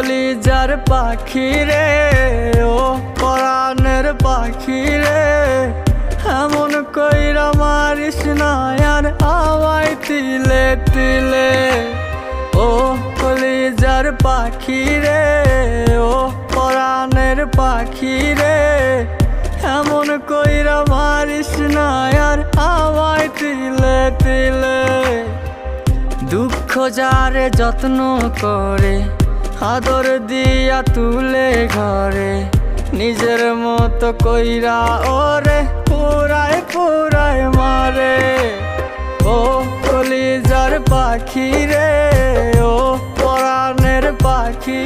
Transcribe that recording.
কলিজার পাখি রে, ও পরাণের পাখি রে, এমন কইরা মারিস না আর আমায় তিলে তিলে। ও কলিজার পাখি রে, ও পরাণের পাখি রে, এমন কইরা মারিস না আর আমায় তিলে তিলে। দুঃখ যারে যত্ন করে, আদর দিয়া তুলে ঘরে, নিজের মতো কইরা ওরে পুরায় পুরায় মারে। ও কলিজার পাখি রে, ও পরাণের পাখি